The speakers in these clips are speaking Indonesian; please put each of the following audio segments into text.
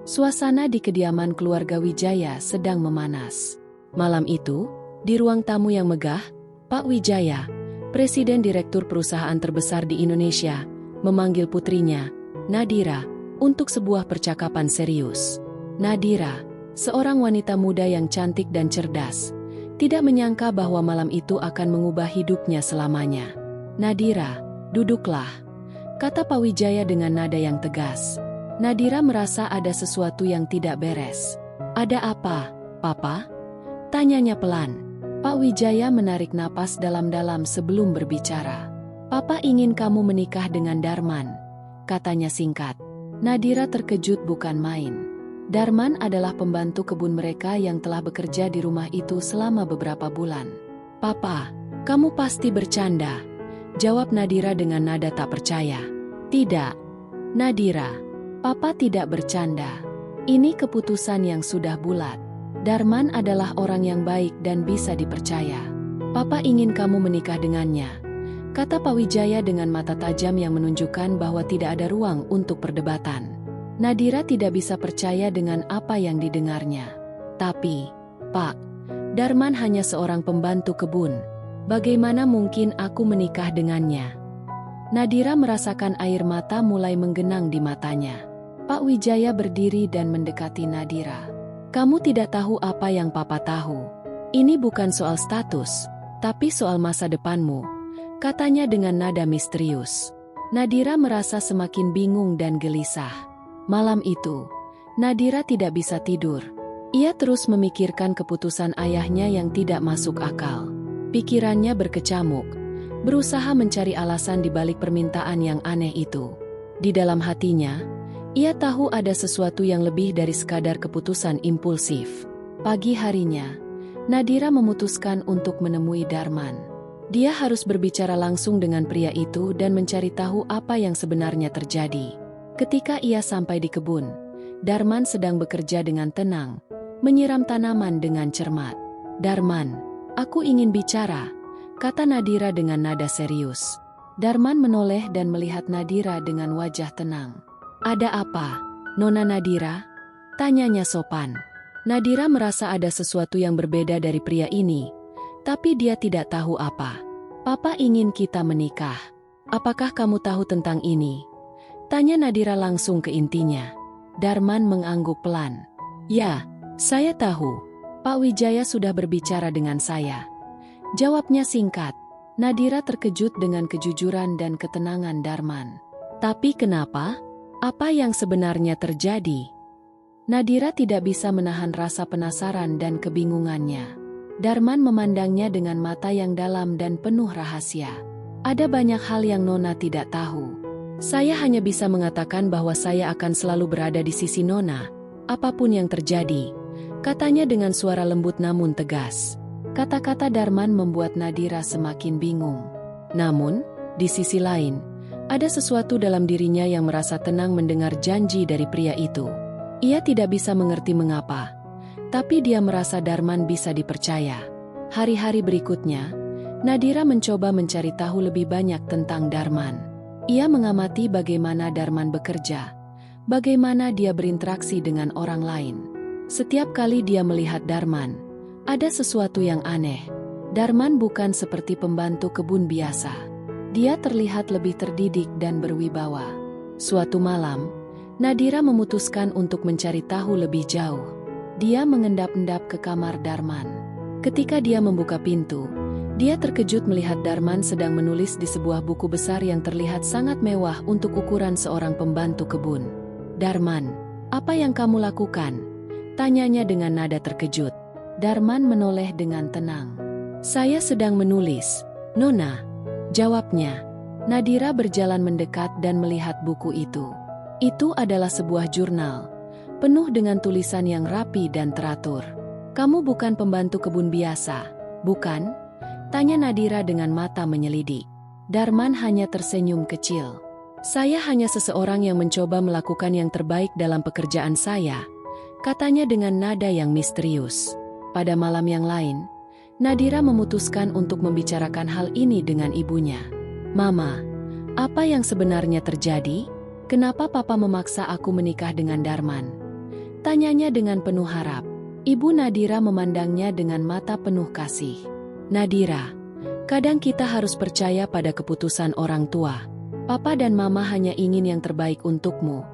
Suasana di kediaman keluarga Wijaya sedang memanas. Malam itu, di ruang tamu yang megah, Pak Wijaya, Presiden Direktur perusahaan terbesar di Indonesia, memanggil putrinya, Nadira, untuk sebuah percakapan serius. Nadira, seorang wanita muda yang cantik dan cerdas, tidak menyangka bahwa malam itu akan mengubah hidupnya selamanya. Nadira, duduklah, kata Pak Wijaya dengan nada yang tegas. Nadira merasa ada sesuatu yang tidak beres. Ada apa, Papa? Tanyanya pelan. Pak Wijaya menarik napas dalam-dalam sebelum berbicara. Papa ingin kamu menikah dengan Darman, katanya singkat. Nadira terkejut bukan main. Darman adalah pembantu kebun mereka yang telah bekerja di rumah itu selama beberapa bulan. Papa, kamu pasti bercanda, jawab Nadira dengan nada tak percaya. Tidak, Nadira. Papa tidak bercanda. Ini keputusan yang sudah bulat. Darman adalah orang yang baik dan bisa dipercaya. Papa ingin kamu menikah dengannya, kata Pak Wijaya dengan mata tajam yang menunjukkan bahwa tidak ada ruang untuk perdebatan. Nadira tidak bisa percaya dengan apa yang didengarnya. Tapi, Pak, Darman hanya seorang pembantu kebun. Bagaimana mungkin aku menikah dengannya? Nadira merasakan air mata mulai menggenang di matanya. Pak Wijaya berdiri dan mendekati Nadira. Kamu tidak tahu apa yang Papa tahu. Ini bukan soal status, tapi soal masa depanmu, katanya dengan nada misterius. Nadira merasa semakin bingung dan gelisah. Malam itu, Nadira tidak bisa tidur. Ia terus memikirkan keputusan ayahnya yang tidak masuk akal. Pikirannya berkecamuk, berusaha mencari alasan di balik permintaan yang aneh itu. Di dalam hatinya, ia tahu ada sesuatu yang lebih dari sekadar keputusan impulsif. Pagi harinya, Nadira memutuskan untuk menemui Darman. Dia harus berbicara langsung dengan pria itu dan mencari tahu apa yang sebenarnya terjadi. Ketika ia sampai di kebun, Darman sedang bekerja dengan tenang, menyiram tanaman dengan cermat. Darman, aku ingin bicara, kata Nadira dengan nada serius. Darman menoleh dan melihat Nadira dengan wajah tenang. Ada apa, Nona Nadira? Tanyanya sopan. Nadira merasa ada sesuatu yang berbeda dari pria ini, tapi dia tidak tahu apa. Papa ingin kita menikah. Apakah kamu tahu tentang ini? Tanya Nadira langsung ke intinya. Darman mengangguk pelan. Ya, saya tahu. Pak Wijaya sudah berbicara dengan saya. Jawabnya singkat. Nadira terkejut dengan kejujuran dan ketenangan Darman. Tapi kenapa? Apa yang sebenarnya terjadi? Nadira tidak bisa menahan rasa penasaran dan kebingungannya. Darman memandangnya dengan mata yang dalam dan penuh rahasia. Ada banyak hal yang Nona tidak tahu. Saya hanya bisa mengatakan bahwa saya akan selalu berada di sisi Nona, apapun yang terjadi, katanya dengan suara lembut namun tegas. Kata-kata Darman membuat Nadira semakin bingung. Namun, di sisi lain, ada sesuatu dalam dirinya yang merasa tenang mendengar janji dari pria itu. Ia tidak bisa mengerti mengapa, tapi dia merasa Darman bisa dipercaya. Hari-hari berikutnya, Nadira mencoba mencari tahu lebih banyak tentang Darman. Ia mengamati bagaimana Darman bekerja, bagaimana dia berinteraksi dengan orang lain. Setiap kali dia melihat Darman, ada sesuatu yang aneh. Darman bukan seperti pembantu kebun biasa. Dia terlihat lebih terdidik dan berwibawa. Suatu malam, Nadira memutuskan untuk mencari tahu lebih jauh. Dia mengendap-endap ke kamar Darman. Ketika dia membuka pintu, dia terkejut melihat Darman sedang menulis di sebuah buku besar yang terlihat sangat mewah untuk ukuran seorang pembantu kebun. Darman, apa yang kamu lakukan? Tanyanya dengan nada terkejut. Darman menoleh dengan tenang. Saya sedang menulis, Nona. Jawabnya. Nadira berjalan mendekat dan melihat buku itu. Itu adalah sebuah jurnal, penuh dengan tulisan yang rapi dan teratur. Kamu bukan pembantu kebun biasa, bukan? Tanya Nadira dengan mata menyelidik. Darman hanya tersenyum kecil. Saya hanya seseorang yang mencoba melakukan yang terbaik dalam pekerjaan saya, katanya dengan nada yang misterius. Pada malam yang lain, Nadira memutuskan untuk membicarakan hal ini dengan ibunya. Mama, apa yang sebenarnya terjadi? Kenapa Papa memaksa aku menikah dengan Darman? Tanyanya dengan penuh harap. Ibu Nadira memandangnya dengan mata penuh kasih. Nadira, kadang kita harus percaya pada keputusan orang tua. Papa dan Mama hanya ingin yang terbaik untukmu,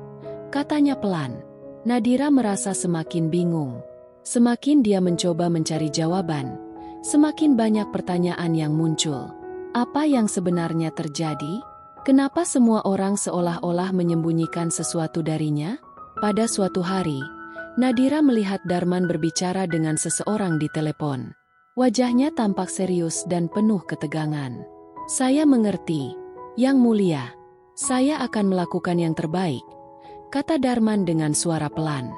katanya pelan. Nadira merasa semakin bingung. Semakin dia mencoba mencari jawaban, semakin banyak pertanyaan yang muncul. Apa yang sebenarnya terjadi? Kenapa semua orang seolah-olah menyembunyikan sesuatu darinya? Pada suatu hari, Nadira melihat Darman berbicara dengan seseorang di telepon. Wajahnya tampak serius dan penuh ketegangan. Saya mengerti, Yang Mulia. Saya akan melakukan yang terbaik, kata Darman dengan suara pelan.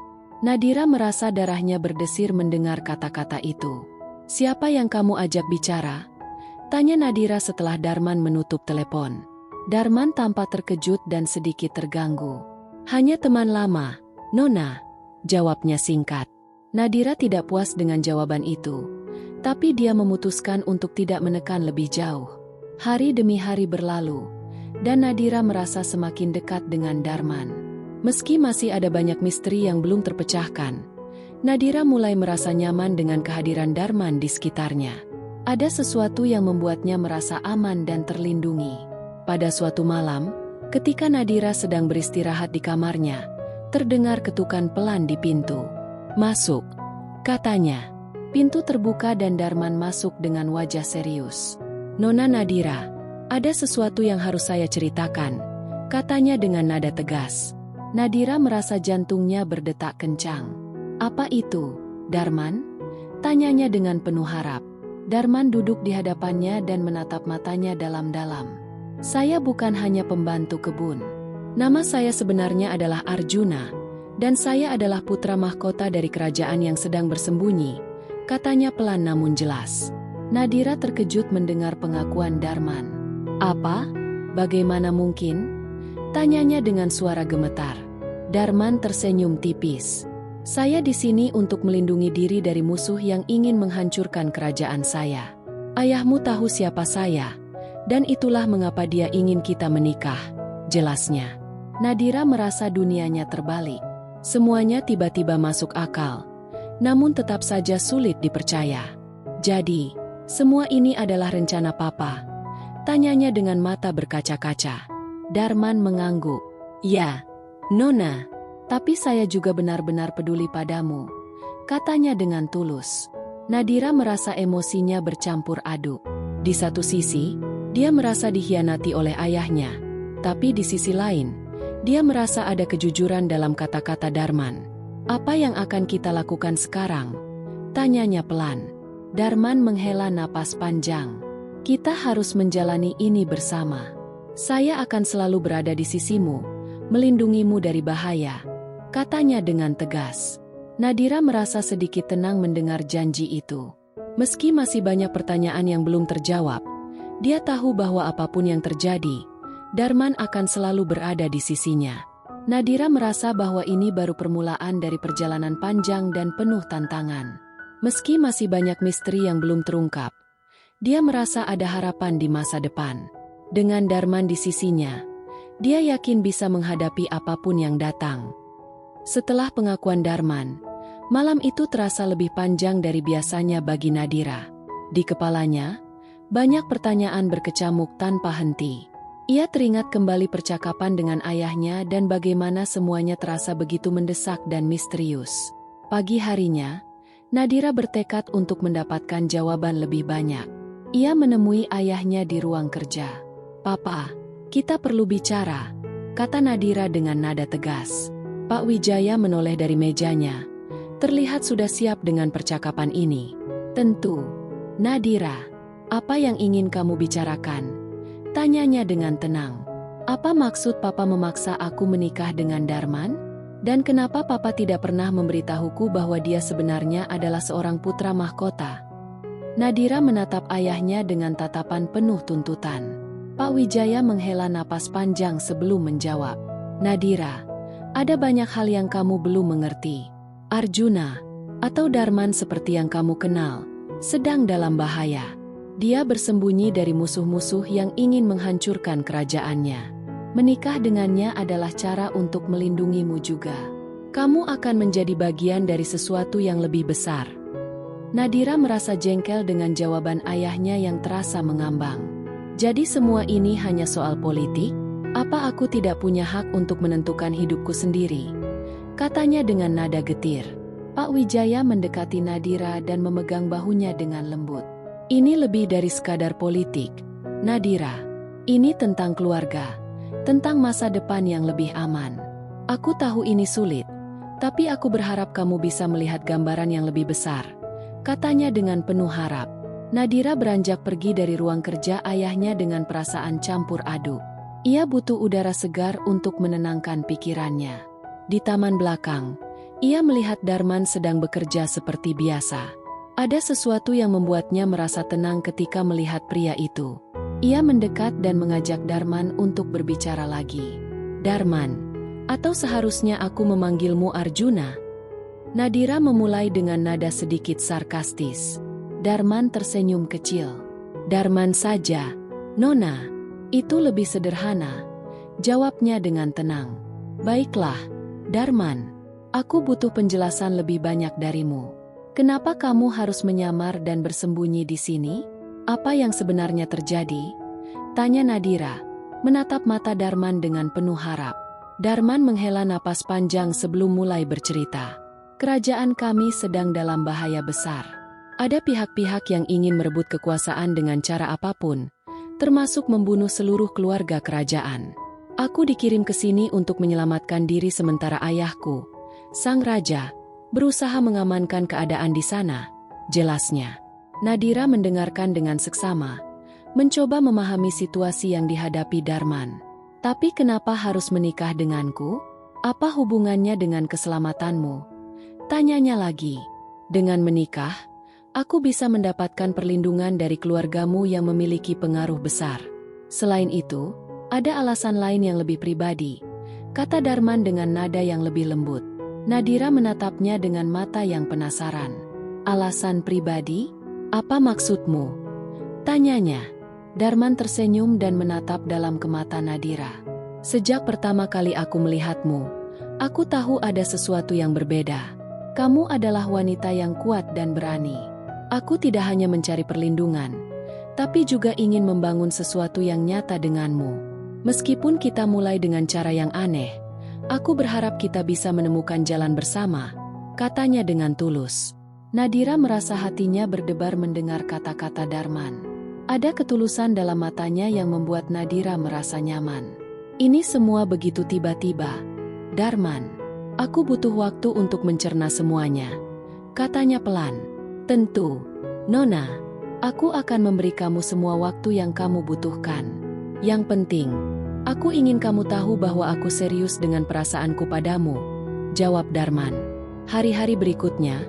Nadira merasa darahnya berdesir mendengar kata-kata itu. Siapa yang kamu ajak bicara? Tanya Nadira setelah Darman menutup telepon. Darman tampak terkejut dan sedikit terganggu. Hanya teman lama, Nona, jawabnya singkat. Nadira tidak puas dengan jawaban itu, tapi dia memutuskan untuk tidak menekan lebih jauh. Hari demi hari berlalu, dan Nadira merasa semakin dekat dengan Darman. Meski masih ada banyak misteri yang belum terpecahkan, Nadira mulai merasa nyaman dengan kehadiran Darman di sekitarnya. Ada sesuatu yang membuatnya merasa aman dan terlindungi. Pada suatu malam, ketika Nadira sedang beristirahat di kamarnya, terdengar ketukan pelan di pintu. Masuk, katanya. Pintu terbuka dan Darman masuk dengan wajah serius. Nona Nadira, ada sesuatu yang harus saya ceritakan, katanya dengan nada tegas. Nadira merasa jantungnya berdetak kencang. Apa itu, Darman? Tanyanya dengan penuh harap. Darman duduk di hadapannya dan menatap matanya dalam-dalam. Saya bukan hanya pembantu kebun. Nama saya sebenarnya adalah Arjuna, dan saya adalah putra mahkota dari kerajaan yang sedang bersembunyi, katanya pelan namun jelas. Nadira terkejut mendengar pengakuan Darman. Apa? Bagaimana mungkin? Tanyanya dengan suara gemetar. Darman tersenyum tipis. Saya di sini untuk melindungi diri dari musuh yang ingin menghancurkan kerajaan saya. Ayahmu tahu siapa saya, dan itulah mengapa dia ingin kita menikah, jelasnya. Nadira merasa dunianya terbalik. Semuanya tiba-tiba masuk akal, namun tetap saja sulit dipercaya. Jadi, semua ini adalah rencana Papa? Tanyanya dengan mata berkaca-kaca. Darman mengangguk. Ya, Nona, tapi saya juga benar-benar peduli padamu, katanya dengan tulus. Nadira merasa emosinya bercampur aduk. Di satu sisi, dia merasa dikhianati oleh ayahnya, tapi di sisi lain, dia merasa ada kejujuran dalam kata-kata Darman. Apa yang akan kita lakukan sekarang? Tanyanya pelan. Darman menghela napas panjang. Kita harus menjalani ini bersama. Saya akan selalu berada di sisimu, melindungimu dari bahaya, katanya dengan tegas. Nadira merasa sedikit tenang mendengar janji itu. Meski masih banyak pertanyaan yang belum terjawab, dia tahu bahwa apapun yang terjadi, Darman akan selalu berada di sisinya. Nadira merasa bahwa ini baru permulaan dari perjalanan panjang dan penuh tantangan. Meski masih banyak misteri yang belum terungkap, dia merasa ada harapan di masa depan. Dengan Darman di sisinya, dia yakin bisa menghadapi apapun yang datang. Setelah pengakuan Darman, malam itu terasa lebih panjang dari biasanya bagi Nadira. Di kepalanya, banyak pertanyaan berkecamuk tanpa henti. Ia teringat kembali percakapan dengan ayahnya dan bagaimana semuanya terasa begitu mendesak dan misterius. Pagi harinya, Nadira bertekad untuk mendapatkan jawaban lebih banyak. Ia menemui ayahnya di ruang kerja. Papa, kita perlu bicara, kata Nadira dengan nada tegas. Pak Wijaya menoleh dari mejanya. Terlihat sudah siap dengan percakapan ini. Tentu. Nadira, apa yang ingin kamu bicarakan? Tanyanya dengan tenang. Apa maksud Papa memaksa aku menikah dengan Darman? Dan kenapa Papa tidak pernah memberitahuku bahwa dia sebenarnya adalah seorang putra mahkota? Nadira menatap ayahnya dengan tatapan penuh tuntutan. Pak Wijaya menghela napas panjang sebelum menjawab. Nadira, ada banyak hal yang kamu belum mengerti. Arjuna, atau Darman seperti yang kamu kenal, sedang dalam bahaya. Dia bersembunyi dari musuh-musuh yang ingin menghancurkan kerajaannya. Menikah dengannya adalah cara untuk melindungimu juga. Kamu akan menjadi bagian dari sesuatu yang lebih besar. Nadira merasa jengkel dengan jawaban ayahnya yang terasa mengambang. Jadi semua ini hanya soal politik? Apa aku tidak punya hak untuk menentukan hidupku sendiri? Katanya dengan nada getir. Pak Wijaya mendekati Nadira dan memegang bahunya dengan lembut. Ini lebih dari sekadar politik, Nadira. Ini tentang keluarga, tentang masa depan yang lebih aman. Aku tahu ini sulit, tapi aku berharap kamu bisa melihat gambaran yang lebih besar, katanya dengan penuh harap. Nadira beranjak pergi dari ruang kerja ayahnya dengan perasaan campur aduk. Ia butuh udara segar untuk menenangkan pikirannya. Di taman belakang, ia melihat Darman sedang bekerja seperti biasa. Ada sesuatu yang membuatnya merasa tenang ketika melihat pria itu. Ia mendekat dan mengajak Darman untuk berbicara lagi. Darman, atau seharusnya aku memanggilmu Arjuna? Nadira memulai dengan nada sedikit sarkastis. Darman tersenyum kecil. Darman saja, Nona. Itu lebih sederhana. Jawabnya dengan tenang. Baiklah, Darman. Aku butuh penjelasan lebih banyak darimu. Kenapa kamu harus menyamar dan bersembunyi di sini? Apa yang sebenarnya terjadi? Tanya Nadira, menatap mata Darman dengan penuh harap. Darman menghela napas panjang sebelum mulai bercerita. Kerajaan kami sedang dalam bahaya besar. Ada pihak-pihak yang ingin merebut kekuasaan dengan cara apapun, termasuk membunuh seluruh keluarga kerajaan. Aku dikirim ke sini untuk menyelamatkan diri sementara ayahku, sang raja, berusaha mengamankan keadaan di sana, jelasnya. Nadira mendengarkan dengan seksama, mencoba memahami situasi yang dihadapi Darman. Tapi kenapa harus menikah denganku? Apa hubungannya dengan keselamatanmu? Tanyanya lagi. Dengan menikah, aku bisa mendapatkan perlindungan dari keluargamu yang memiliki pengaruh besar. Selain itu, ada alasan lain yang lebih pribadi, kata Darman dengan nada yang lebih lembut. Nadira menatapnya dengan mata yang penasaran. Alasan pribadi? Apa maksudmu? Tanyanya. Darman tersenyum dan menatap dalam ke mata Nadira. Sejak pertama kali aku melihatmu, aku tahu ada sesuatu yang berbeda. Kamu adalah wanita yang kuat dan berani. Aku tidak hanya mencari perlindungan, tapi juga ingin membangun sesuatu yang nyata denganmu. Meskipun kita mulai dengan cara yang aneh, aku berharap kita bisa menemukan jalan bersama, katanya dengan tulus. Nadira merasa hatinya berdebar mendengar kata-kata Darman. Ada ketulusan dalam matanya yang membuat Nadira merasa nyaman. Ini semua begitu tiba-tiba. Darman, aku butuh waktu untuk mencerna semuanya, katanya pelan. Tentu, Nona, aku akan memberi kamu semua waktu yang kamu butuhkan. Yang penting, aku ingin kamu tahu bahwa aku serius dengan perasaanku padamu, jawab Darman. Hari-hari berikutnya,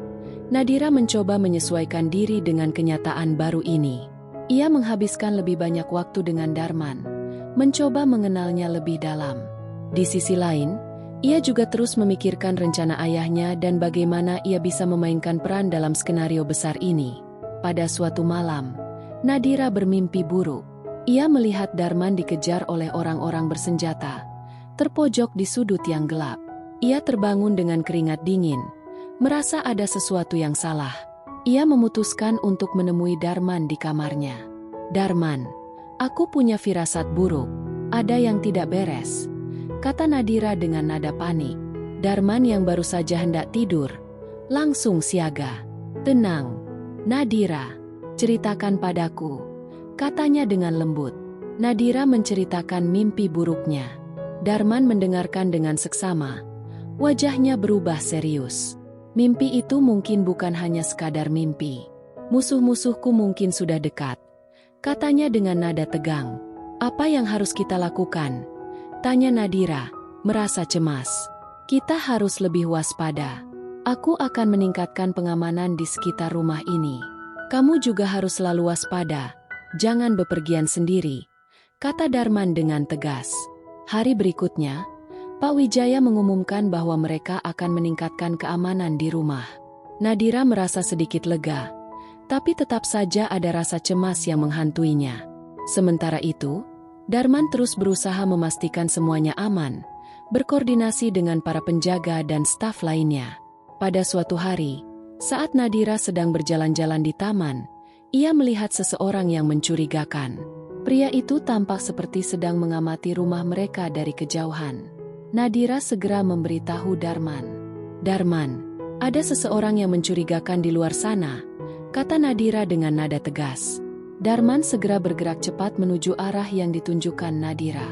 Nadira mencoba menyesuaikan diri dengan kenyataan baru ini. Ia menghabiskan lebih banyak waktu dengan Darman, mencoba mengenalnya lebih dalam. Di sisi lain, ia juga terus memikirkan rencana ayahnya dan bagaimana ia bisa memainkan peran dalam skenario besar ini. Pada suatu malam, Nadira bermimpi buruk. Ia melihat Darman dikejar oleh orang-orang bersenjata, terpojok di sudut yang gelap. Ia terbangun dengan keringat dingin, merasa ada sesuatu yang salah. Ia memutuskan untuk menemui Darman di kamarnya. Darman, aku punya firasat buruk. Ada yang tidak beres, kata Nadira dengan nada panik. Darman yang baru saja hendak tidur, langsung siaga. Tenang, Nadira, ceritakan padaku, katanya dengan lembut. Nadira menceritakan mimpi buruknya. Darman mendengarkan dengan seksama. Wajahnya berubah serius. Mimpi itu mungkin bukan hanya sekadar mimpi. Musuh-musuhku mungkin sudah dekat, katanya dengan nada tegang. Apa yang harus kita lakukan? Tanya Nadira, merasa cemas. Kita harus lebih waspada. Aku akan meningkatkan pengamanan di sekitar rumah ini. Kamu juga harus selalu waspada. Jangan bepergian sendiri, kata Darman dengan tegas. Hari berikutnya, Pak Wijaya mengumumkan bahwa mereka akan meningkatkan keamanan di rumah. Nadira merasa sedikit lega, tapi tetap saja ada rasa cemas yang menghantuinya. Sementara itu, Darman terus berusaha memastikan semuanya aman, berkoordinasi dengan para penjaga dan staf lainnya. Pada suatu hari, saat Nadira sedang berjalan-jalan di taman, ia melihat seseorang yang mencurigakan. Pria itu tampak seperti sedang mengamati rumah mereka dari kejauhan. Nadira segera memberitahu Darman. "Darman, ada seseorang yang mencurigakan di luar sana," kata Nadira dengan nada tegas. Darman segera bergerak cepat menuju arah yang ditunjukkan Nadira.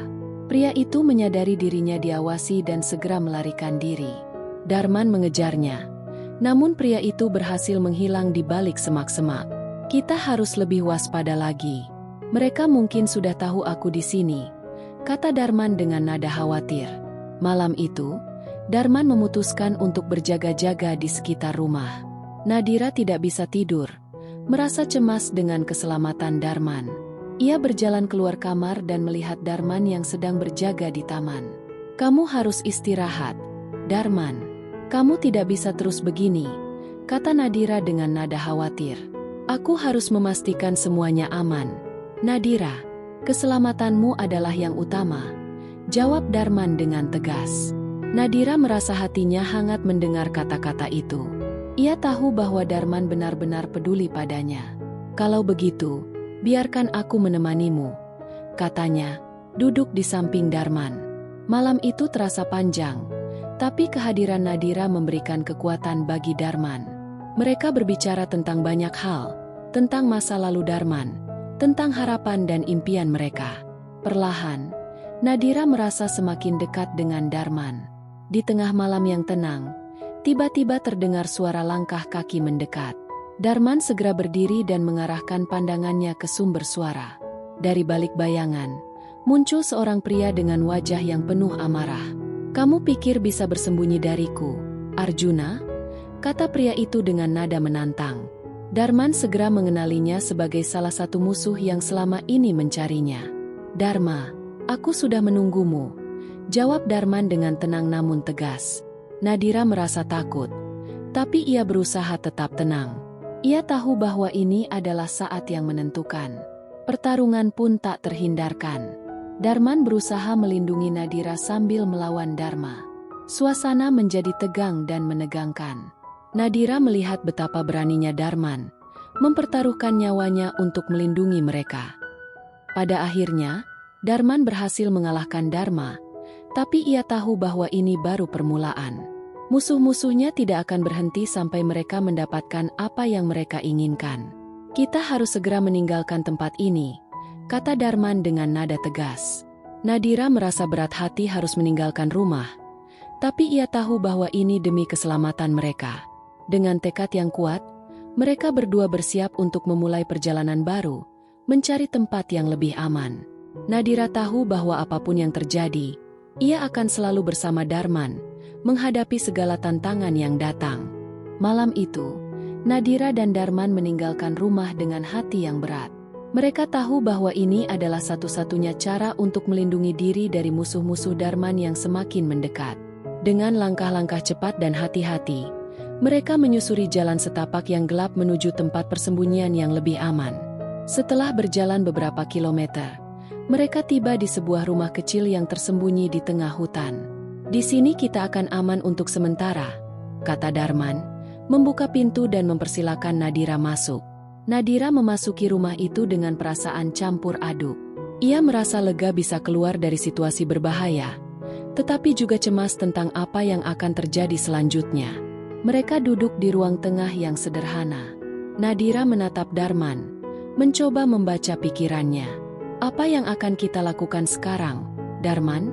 Pria itu menyadari dirinya diawasi dan segera melarikan diri. Darman mengejarnya. Namun pria itu berhasil menghilang di balik semak-semak. "Kita harus lebih waspada lagi. Mereka mungkin sudah tahu aku di sini," kata Darman dengan nada khawatir. Malam itu, Darman memutuskan untuk berjaga-jaga di sekitar rumah. Nadira tidak bisa tidur, merasa cemas dengan keselamatan Darman. Ia berjalan keluar kamar dan melihat Darman yang sedang berjaga di taman. "Kamu harus istirahat, Darman. Kamu tidak bisa terus begini," kata Nadira dengan nada khawatir. "Aku harus memastikan semuanya aman." "Nadira, keselamatanmu adalah yang utama," jawab Darman dengan tegas. Nadira merasa hatinya hangat mendengar kata-kata itu. Ia tahu bahwa Darman benar-benar peduli padanya. "Kalau begitu, biarkan aku menemanimu," katanya, duduk di samping Darman. Malam itu terasa panjang, tapi kehadiran Nadira memberikan kekuatan bagi Darman. Mereka berbicara tentang banyak hal, tentang masa lalu Darman, tentang harapan dan impian mereka. Perlahan, Nadira merasa semakin dekat dengan Darman. Di tengah malam yang tenang, tiba-tiba terdengar suara langkah kaki mendekat. Darman segera berdiri dan mengarahkan pandangannya ke sumber suara. Dari balik bayangan, muncul seorang pria dengan wajah yang penuh amarah. "Kamu pikir bisa bersembunyi dariku, Arjuna?" kata pria itu dengan nada menantang. Darman segera mengenalinya sebagai salah satu musuh yang selama ini mencarinya. "Dharma, aku sudah menunggumu," jawab Darman dengan tenang namun tegas. Nadira merasa takut, tapi ia berusaha tetap tenang. Ia tahu bahwa ini adalah saat yang menentukan. Pertarungan pun tak terhindarkan. Darman berusaha melindungi Nadira sambil melawan Dharma. Suasana menjadi tegang dan menegangkan. Nadira melihat betapa beraninya Darman, mempertaruhkan nyawanya untuk melindungi mereka. Pada akhirnya, Darman berhasil mengalahkan Dharma, tapi ia tahu bahwa ini baru permulaan. Musuh-musuhnya tidak akan berhenti sampai mereka mendapatkan apa yang mereka inginkan. "Kita harus segera meninggalkan tempat ini," kata Darman dengan nada tegas. Nadira merasa berat hati harus meninggalkan rumah, tapi ia tahu bahwa ini demi keselamatan mereka. Dengan tekad yang kuat, mereka berdua bersiap untuk memulai perjalanan baru, mencari tempat yang lebih aman. Nadira tahu bahwa apapun yang terjadi, ia akan selalu bersama Darman, menghadapi segala tantangan yang datang. Malam itu, Nadira dan Darman meninggalkan rumah dengan hati yang berat. Mereka tahu bahwa ini adalah satu-satunya cara untuk melindungi diri dari musuh-musuh Darman yang semakin mendekat. Dengan langkah-langkah cepat dan hati-hati, mereka menyusuri jalan setapak yang gelap menuju tempat persembunyian yang lebih aman. Setelah berjalan beberapa kilometer, mereka tiba di sebuah rumah kecil yang tersembunyi di tengah hutan. "Di sini kita akan aman untuk sementara," kata Darman, membuka pintu dan mempersilakan Nadira masuk. Nadira memasuki rumah itu dengan perasaan campur aduk. Ia merasa lega bisa keluar dari situasi berbahaya, tetapi juga cemas tentang apa yang akan terjadi selanjutnya. Mereka duduk di ruang tengah yang sederhana. Nadira menatap Darman, mencoba membaca pikirannya. "Apa yang akan kita lakukan sekarang, Darman?"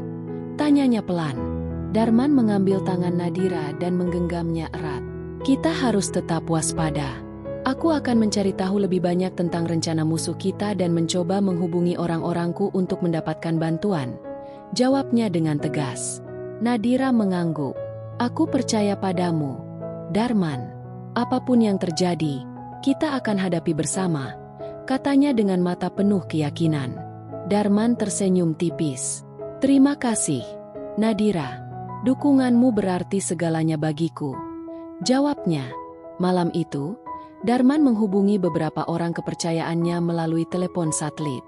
tanyanya pelan. Darman mengambil tangan Nadira dan menggenggamnya erat. "Kita harus tetap waspada. Aku akan mencari tahu lebih banyak tentang rencana musuh kita dan mencoba menghubungi orang-orangku untuk mendapatkan bantuan," jawabnya dengan tegas. Nadira mengangguk. "Aku percaya padamu, Darman. Apapun yang terjadi, kita akan hadapi bersama," katanya dengan mata penuh keyakinan. Darman tersenyum tipis. "Terima kasih, Nadira. Dukunganmu berarti segalanya bagiku," jawabnya. Malam itu, Darman menghubungi beberapa orang kepercayaannya melalui telepon satelit.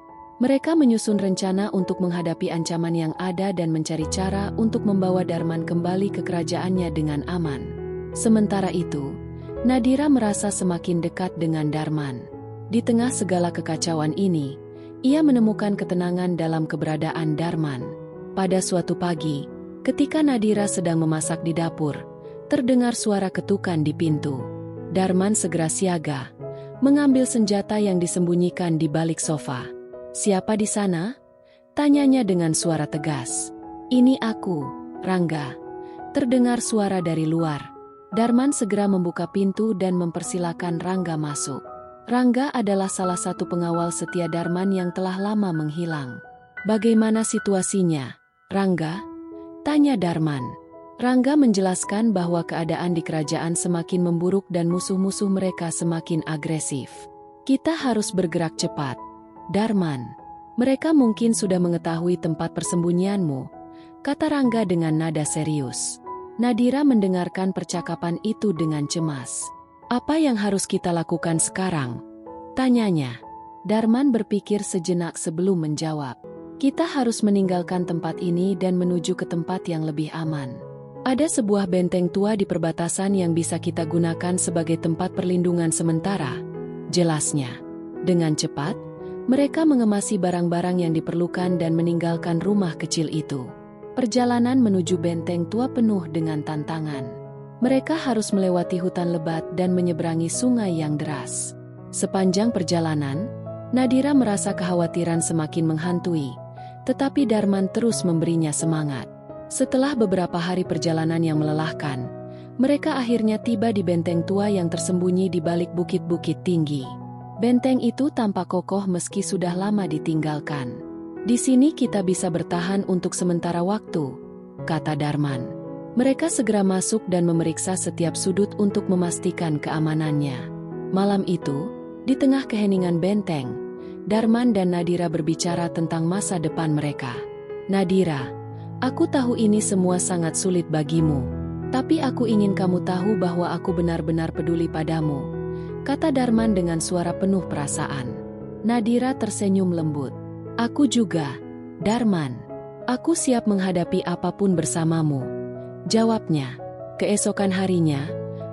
Mereka menyusun rencana untuk menghadapi ancaman yang ada dan mencari cara untuk membawa Darman kembali ke kerajaannya dengan aman. Sementara itu, Nadira merasa semakin dekat dengan Darman. Di tengah segala kekacauan ini, ia menemukan ketenangan dalam keberadaan Darman. Pada suatu pagi, ketika Nadira sedang memasak di dapur, terdengar suara ketukan di pintu. Darman segera siaga, mengambil senjata yang disembunyikan di balik sofa. "Siapa di sana?" tanyanya dengan suara tegas. "Ini aku, Rangga." Terdengar suara dari luar. Darman segera membuka pintu dan mempersilakan Rangga masuk. Rangga adalah salah satu pengawal setia Darman yang telah lama menghilang. "Bagaimana situasinya, Rangga?" tanya Darman. Rangga menjelaskan bahwa keadaan di kerajaan semakin memburuk dan musuh-musuh mereka semakin agresif. "Kita harus bergerak cepat, Darman. Mereka mungkin sudah mengetahui tempat persembunyianmu," kata Rangga dengan nada serius. Nadira mendengarkan percakapan itu dengan cemas. "Apa yang harus kita lakukan sekarang?" tanyanya. Darman berpikir sejenak sebelum menjawab. "Kita harus meninggalkan tempat ini dan menuju ke tempat yang lebih aman. Ada sebuah benteng tua di perbatasan yang bisa kita gunakan sebagai tempat perlindungan sementara," jelasnya. Dengan cepat, mereka mengemasi barang-barang yang diperlukan dan meninggalkan rumah kecil itu. Perjalanan menuju benteng tua penuh dengan tantangan. Mereka harus melewati hutan lebat dan menyeberangi sungai yang deras. Sepanjang perjalanan, Nadira merasa kekhawatiran semakin menghantui, tetapi Darman terus memberinya semangat. Setelah beberapa hari perjalanan yang melelahkan, mereka akhirnya tiba di benteng tua yang tersembunyi di balik bukit-bukit tinggi. Benteng itu tampak kokoh meski sudah lama ditinggalkan. "Di sini kita bisa bertahan untuk sementara waktu," kata Darman. Mereka segera masuk dan memeriksa setiap sudut untuk memastikan keamanannya. Malam itu, di tengah keheningan benteng, Darman dan Nadira berbicara tentang masa depan mereka. "Nadira, aku tahu ini semua sangat sulit bagimu, tapi aku ingin kamu tahu bahwa aku benar-benar peduli padamu," kata Darman dengan suara penuh perasaan. Nadira tersenyum lembut. "Aku juga, Darman. Aku siap menghadapi apapun bersamamu," jawabnya. Keesokan harinya,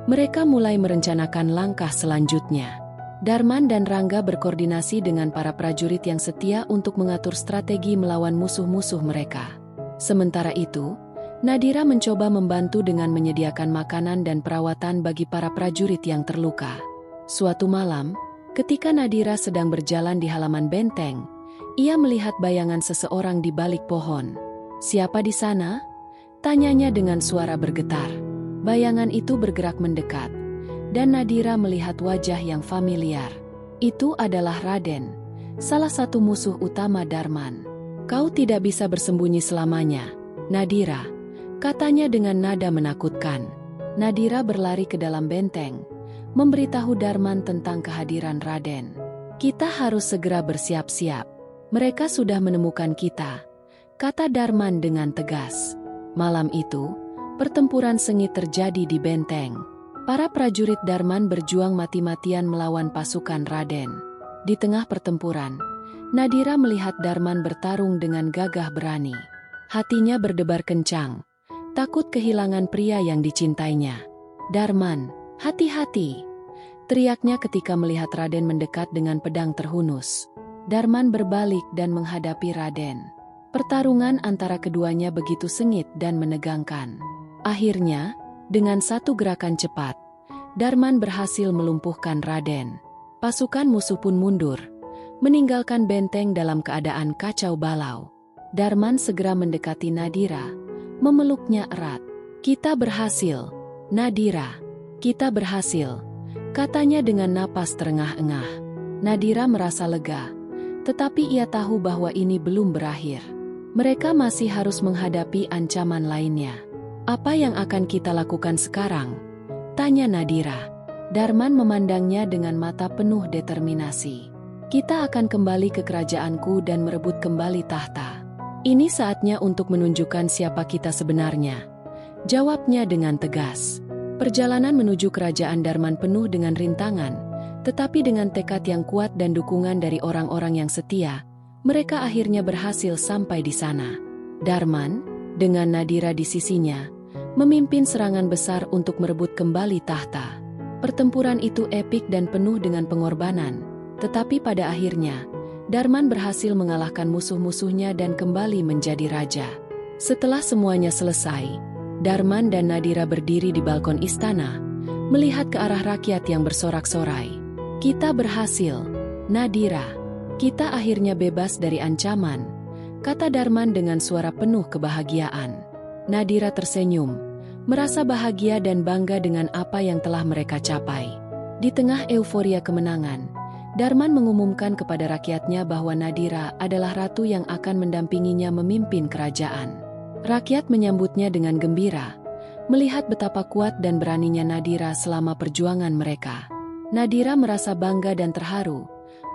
mereka mulai merencanakan langkah selanjutnya. Darman dan Rangga berkoordinasi dengan para prajurit yang setia untuk mengatur strategi melawan musuh-musuh mereka. Sementara itu, Nadira mencoba membantu dengan menyediakan makanan dan perawatan bagi para prajurit yang terluka. Suatu malam, ketika Nadira sedang berjalan di halaman benteng, ia melihat bayangan seseorang di balik pohon. "Siapa di sana?" tanyanya dengan suara bergetar. Bayangan itu bergerak mendekat, dan Nadira melihat wajah yang familiar. Itu adalah Raden, salah satu musuh utama Darman. "Kau tidak bisa bersembunyi selamanya, Nadira," katanya dengan nada menakutkan. Nadira berlari ke dalam benteng, memberitahu Darman tentang kehadiran Raden. "Kita harus segera bersiap-siap. Mereka sudah menemukan kita," kata Darman dengan tegas. Malam itu, pertempuran sengit terjadi di benteng. Para prajurit Darman berjuang mati-matian melawan pasukan Raden. Di tengah pertempuran, Nadira melihat Darman bertarung dengan gagah berani. Hatinya berdebar kencang, takut kehilangan pria yang dicintainya. "Darman, hati-hati!" teriaknya ketika melihat Raden mendekat dengan pedang terhunus. Darman berbalik dan menghadapi Raden. Pertarungan antara keduanya begitu sengit dan menegangkan. Akhirnya, dengan satu gerakan cepat, Darman berhasil melumpuhkan Raden. Pasukan musuh pun mundur, meninggalkan benteng dalam keadaan kacau balau. Darman segera mendekati Nadira, memeluknya erat. "Kita berhasil, Nadira. Kita berhasil," katanya dengan napas terengah-engah. Nadira merasa lega, tetapi ia tahu bahwa ini belum berakhir. Mereka masih harus menghadapi ancaman lainnya. "Apa yang akan kita lakukan sekarang?" tanya Nadira. Darman memandangnya dengan mata penuh determinasi. "Kita akan kembali ke kerajaanku dan merebut kembali tahta. Ini saatnya untuk menunjukkan siapa kita sebenarnya," jawabnya dengan tegas. Perjalanan menuju kerajaan Darman penuh dengan rintangan, tetapi dengan tekad yang kuat dan dukungan dari orang-orang yang setia, Mereka akhirnya berhasil sampai di sana. Darman, dengan Nadira di sisinya, memimpin serangan besar untuk merebut kembali tahta. Pertempuran itu epik dan penuh dengan pengorbanan, tetapi pada akhirnya, Darman berhasil mengalahkan musuh-musuhnya dan kembali menjadi raja. Setelah semuanya selesai, Darman dan Nadira berdiri di balkon istana, melihat ke arah rakyat yang bersorak-sorai. "Kita berhasil, Nadira. Kita akhirnya bebas dari ancaman," kata Darman dengan suara penuh kebahagiaan. Nadira tersenyum, merasa bahagia dan bangga dengan apa yang telah mereka capai. Di tengah euforia kemenangan, Darman mengumumkan kepada rakyatnya bahwa Nadira adalah ratu yang akan mendampinginya memimpin kerajaan. Rakyat menyambutnya dengan gembira, melihat betapa kuat dan beraninya Nadira selama perjuangan mereka. Nadira merasa bangga dan terharu,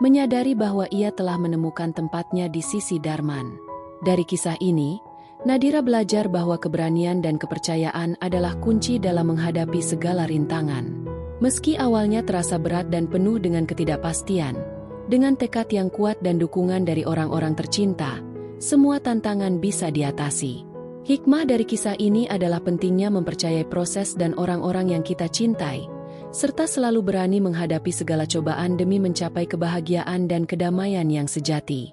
menyadari bahwa ia telah menemukan tempatnya di sisi Darman. Dari kisah ini, Nadira belajar bahwa keberanian dan kepercayaan adalah kunci dalam menghadapi segala rintangan. Meski awalnya terasa berat dan penuh dengan ketidakpastian, dengan tekad yang kuat dan dukungan dari orang-orang tercinta, semua tantangan bisa diatasi. Hikmah dari kisah ini adalah pentingnya mempercayai proses dan orang-orang yang kita cintai, serta selalu berani menghadapi segala cobaan demi mencapai kebahagiaan dan kedamaian yang sejati.